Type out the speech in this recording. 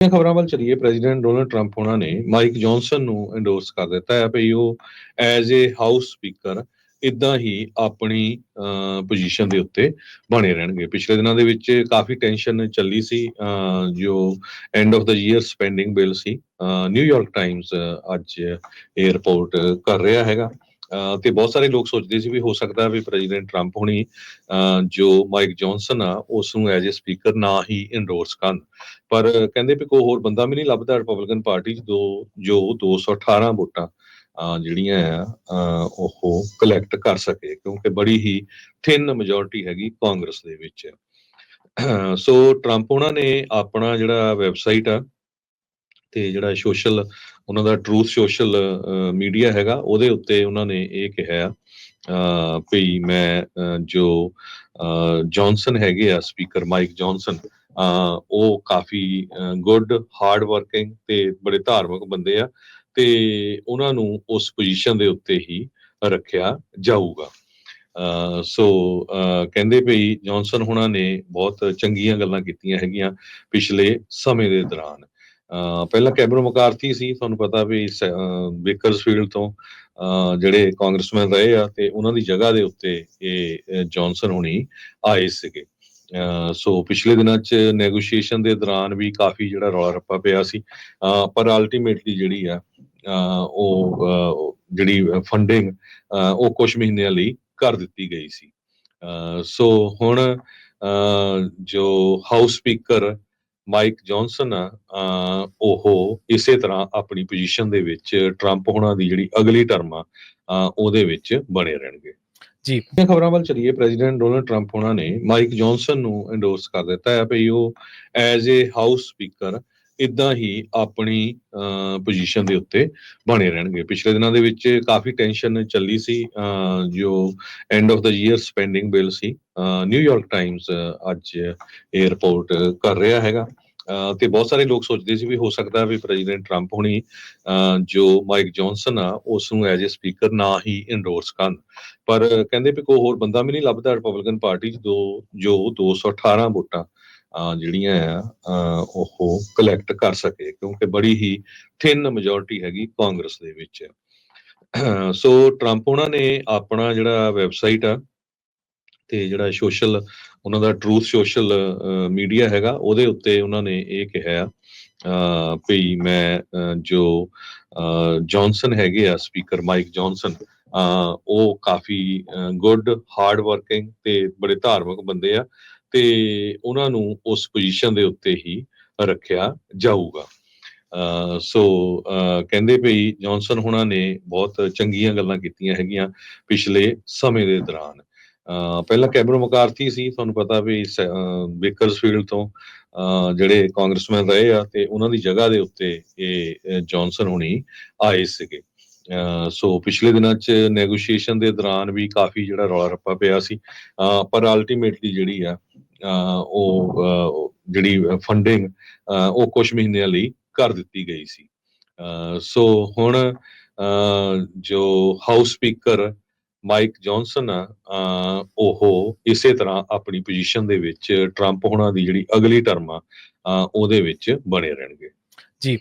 ਖਬਰਾਂ ਵੱਲ ਚਲੀਏ। ਪ੍ਰੈਜ਼ੀਡੈਂਟ ਡੋਨਲਡ ਟਰੰਪ ਉਹਨਾਂ ਨੇ ਮਾਈਕ ਜੌਨਸਨ ਨੂੰ ਐਂਡੋਰਸ ਕਰ ਦਿੱਤਾ ਹੈ ਵੀ ਉਹ ਐਜ਼ ਏ ਹਾਊਸ ਸਪੀਕਰ ਇਦਾਂ ਹੀ ਆਪਣੀ ਪੋਜੀਸ਼ਨ ਦੇ ਉੱਤੇ ਬਣੇ ਰਹਿਣਗੇ। ਪਿਛਲੇ ਦਿਨਾਂ ਦੇ ਵਿੱਚ ਕਾਫੀ ਟੈਨਸ਼ਨ ਚੱਲੀ ਸੀ। ਜੋ end of the year spending bill C, New York Times ਅੱਜ ਇਹ ਰਿਪੋਰਟ ਕਰ ਰਿਹਾ ਹੈਗਾ। ਤੇ ਬਹੁਤ ਸਾਰੇ ਲੋਕ ਸੋਚਦੇ ਸੀ ਵੀ ਹੋ ਸਕਦਾ ਵੀ ਪ੍ਰੈਜ਼ੀਡੈਂਟ ਟਰੰਪ ਹੁਣੀ ਜੋ ਮਾਈਕ ਜੌਨਸਨ ਆ ਉਸ ਨੂੰ ਐਜ਼ ਏ ਸਪੀਕਰ ਨਾ ਹੀ ਐਂਡੋਰਸ ਕਰਨ, ਪਰ ਕਹਿੰਦੇ ਵੀ ਕੋਈ ਹੋਰ ਬੰਦਾ ਵੀ ਨਹੀਂ ਲੱਭਦਾ ਰਿਪਬਲਿਕਨ ਪਾਰਟੀ 'ਚ ਜੋ 218 ਵੋਟਾਂ ਜਿਹੜੀਆਂ ਆ ਉਹ ਕਲੈਕਟ ਕਰ ਸਕੇ, ਕਿਉਂਕਿ ਬੜੀ ਹੀ ਥਿਨ ਮੈਜੋਰਟੀ ਹੈਗੀ ਕਾਂਗਰਸ ਦੇ ਵਿੱਚ। ਸੋ ਟਰੰਪ ਉਹਨਾਂ ਨੇ ਆਪਣਾ ਜਿਹੜਾ ਵੈਬਸਾਈਟ ਆ ਤੇ ਜਿਹੜਾ ਸੋਸ਼ਲ ਉਹਨਾਂ ਦਾ ਟਰੂਥ ਸੋਸ਼ਲ ਮੀਡੀਆ ਹੈਗਾ ਉਹਦੇ ਉੱਤੇ ਉਹਨਾਂ ਨੇ ਇਹ ਕਿਹਾ ਵੀ ਮੈਂ ਜੋ ਜੌਨਸਨ ਹੈਗੇ ਆ ਸਪੀਕਰ ਮਾਈਕ ਜੌਨਸਨ, ਉਹ ਕਾਫੀ ਗੁੱਡ ਹਾਰਡ ਵਰਕਿੰਗ ਤੇ ਬੜੇ ਧਾਰਮਿਕ ਬੰਦੇ ਆ ਤੇ ਉਹਨਾਂ ਨੂੰ ਉਸ ਪੋਜੀਸ਼ਨ ਦੇ ਉੱਤੇ ਹੀ ਰੱਖਿਆ ਜਾਊਗਾ। ਸੋ ਕਹਿੰਦੇ ਵੀ ਜੌਨਸਨ ਹੁਣਾਂ ਨੇ ਬਹੁਤ ਚੰਗੀਆਂ ਗੱਲਾਂ ਕੀਤੀਆਂ ਹੈਗੀਆਂ ਪਿਛਲੇ ਸਮੇਂ ਦੇ ਦੌਰਾਨ। ਪਹਿਲਾਂ ਕੈਮਰਨ ਮਕਾਰਥੀ ਸੀ, ਤੁਹਾਨੂੰ ਪਤਾ ਵੀ ਬੇਕਰਸਫੀਲਡ ਤੋਂ ਜਿਹੜੇ ਕਾਂਗਰਸਮੈਨ ਰਹੇ ਆ ਤੇ ਉਹਨਾਂ ਦੀ ਜਗ੍ਹਾ ਦੇ ਉੱਤੇ ਇਹ ਜੌਨਸਨ ਹੁਣੀ ਆਏ ਸੀਗੇ। ਸੋ ਪਿਛਲੇ ਦਿਨਾਂ 'ਚ ਨੈਗੋਸ਼ੀਏਸ਼ਨ ਦੇ ਦੌਰਾਨ ਵੀ ਕਾਫੀ ਜਿਹੜਾ ਰੌਲਾ ਰੱਪਾ ਪਿਆ ਸੀ, ਪਰ ਅਲਟੀਮੇਟਲੀ ਜਿਹੜੀ ਆ ਉਹ ਜਿਹੜੀ ਫੰਡਿੰਗ ਉਹ ਕੁਝ ਮਹੀਨਿਆਂ ਲਈ ਕਰ ਦਿੱਤੀ ਗਈ ਸੀ। ਸੋ ਹੁਣ ਜੋ ਹਾਊਸ ਸਪੀਕਰ ਮਾਈਕ ਜੌਨਸਨ ਆ ਉਹ ਇਸੇ ਤਰ੍ਹਾਂ ਆਪਣੀ ਪੋਜੀਸ਼ਨ ਦੇ ਵਿੱਚ ਟਰੰਪ ਹੁਣਾਂ ਦੀ ਜਿਹੜੀ ਅਗਲੀ ਟਰਮ ਆ ਉਹਦੇ ਵਿੱਚ ਬਣੇ ਰਹਿਣਗੇ। ਜੀ ਖਬਰਾਂ ਵੱਲ ਚਲੀਏ। ਪ੍ਰੈਜ਼ੀਡੈਂਟ ਡੋਨਲਡ ਟਰੰਪ ਉਹਨਾਂ ਨੇ ਮਾਈਕ ਜੌਨਸਨ ਨੂੰ ਐਂਡੋਰਸ ਕਰ ਦਿੱਤਾ ਹੈ ਵੀ ਉਹ ਐਜ਼ ਏ ਹਾਊਸ ਸਪੀਕਰ ਇਦਾਂ ਹੀ ਆਪਣੀ ਪੋਜੀਸ਼ਨ ਦੇ ਉੱਤੇ ਬਣੇ ਰਹਿਣਗੇ। ਪਿਛਲੇ ਦਿਨਾਂ ਦੇ ਵਿੱਚ ਕਾਫੀ ਟੈਨਸ਼ਨ ਚੱਲੀ ਸੀ। ਜੋ end of the year spending bill C, New York Times ਅੱਜ ਇਹ ਰਿਪੋਰਟ ਕਰ ਰਿਹਾ ਹੈਗਾ। ਤੇ ਬਹੁਤ ਸਾਰੇ ਲੋਕ ਸੋਚਦੇ ਸੀ ਵੀ ਹੋ ਸਕਦਾ ਵੀ ਪ੍ਰੈਜ਼ੀਡੈਂਟ ਟਰੰਪ ਹੁਣੀ ਜੋ ਮਾਈਕ ਜੌਨਸਨ ਆ ਉਸ ਨੂੰ ਐਜ਼ ਏ ਸਪੀਕਰ ਨਾ ਹੀ ਐਂਡੋਰਸ ਕਰਨ, ਪਰ ਕਹਿੰਦੇ ਵੀ ਕੋਈ ਹੋਰ ਬੰਦਾ ਵੀ ਨਹੀਂ ਲੱਭਦਾ ਰਿਪਬਲਿਕਨ ਪਾਰਟੀ 'ਚ ਜੋ 218 ਵੋਟਾਂ ਜਿਹੜੀਆਂ ਆ ਉਹ ਕਲੈਕਟ ਕਰ ਸਕੇ, ਕਿਉਂਕਿ ਬੜੀ ਹੀ ਥਿਨ ਮੈਜੋਰਟੀ ਹੈਗੀ ਕਾਂਗਰਸ ਦੇ ਵਿੱਚ। ਸੋ ਟਰੰਪ ਉਹਨਾਂ ਨੇ ਆਪਣਾ ਜਿਹੜਾ ਵੈਬਸਾਈਟ ਆ ਤੇ ਜਿਹੜਾ ਸੋਸ਼ਲ ਉਹਨਾਂ ਦਾ ਟਰੂਥ ਸੋਸ਼ਲ ਮੀਡੀਆ ਹੈਗਾ ਉਹਦੇ ਉੱਤੇ ਉਹਨਾਂ ਨੇ ਇਹ ਕਿਹਾ ਵੀ ਮੈਂ ਜੋ ਜੌਨਸਨ ਹੈਗੇ ਆ ਸਪੀਕਰ ਮਾਈਕ ਜੌਨਸਨ, ਉਹ ਕਾਫੀ ਗੁੱਡ ਹਾਰਡ ਵਰਕਿੰਗ ਤੇ ਬੜੇ ਧਾਰਮਿਕ ਬੰਦੇ ਆ ਤੇ ਉਹਨਾਂ ਨੂੰ ਉਸ ਪੋਜੀਸ਼ਨ ਦੇ ਉੱਤੇ ਹੀ ਰੱਖਿਆ ਜਾਊਗਾ। ਸੋ ਕਹਿੰਦੇ ਵੀ ਜੌਨਸਨ ਹੁਣਾਂ ਨੇ ਬਹੁਤ ਚੰਗੀਆਂ ਗੱਲਾਂ ਕੀਤੀਆਂ ਹੈਗੀਆਂ ਪਿਛਲੇ ਸਮੇਂ ਦੇ ਦੌਰਾਨ। ਪਹਿਲਾਂ ਕੈਮਰਨ ਮਕਾਰਥੀ ਸੀ, ਤੁਹਾਨੂੰ ਪਤਾ ਵੀ ਬੇਕਰਸਫੀਲਡ ਤੋਂ ਜਿਹੜੇ ਕਾਂਗਰਸਮੈਨ ਰਹੇ ਆ ਤੇ ਉਹਨਾਂ ਦੀ ਜਗ੍ਹਾ ਦੇ ਉੱਤੇ ਇਹ ਜੌਨਸਨ ਹੁਣੀ ਆਏ ਸੀਗੇ। ਸੋ ਪਿਛਲੇ ਦਿਨਾਂ 'ਚ ਨੈਗੋਸ਼ੀਏਸ਼ਨ ਦੇ ਦੌਰਾਨ ਵੀ ਕਾਫੀ ਜਿਹੜਾ ਰੌਲਾ ਰੱਪਾ ਪਿਆ ਸੀ, ਪਰ ਅਲਟੀਮੇਟਲੀ ਜਿਹੜੀ ਆ ਉਹ ਜਿਹੜੀ ਫੰਡਿੰਗ ਉਹ ਕੁਝ ਮਹੀਨਿਆਂ ਲਈ ਕਰ ਦਿੱਤੀ ਗਈ ਸੀ। ਸੋ ਹੁਣ ਜੋ ਹਾਊਸ ਸਪੀਕਰ ਮਾਈਕ ਜੌਨਸਨ ਆ ਉਹ ਇਸੇ ਤਰ੍ਹਾਂ ਆਪਣੀ ਪੋਜੀਸ਼ਨ ਦੇ ਵਿੱਚ ਟਰੰਪ ਹੁਣਾਂ ਦੀ ਜਿਹੜੀ ਅਗਲੀ ਟਰਮ ਆ ਉਹਦੇ ਵਿੱਚ ਬਣੇ ਰਹਿਣਗੇ। ਜੀ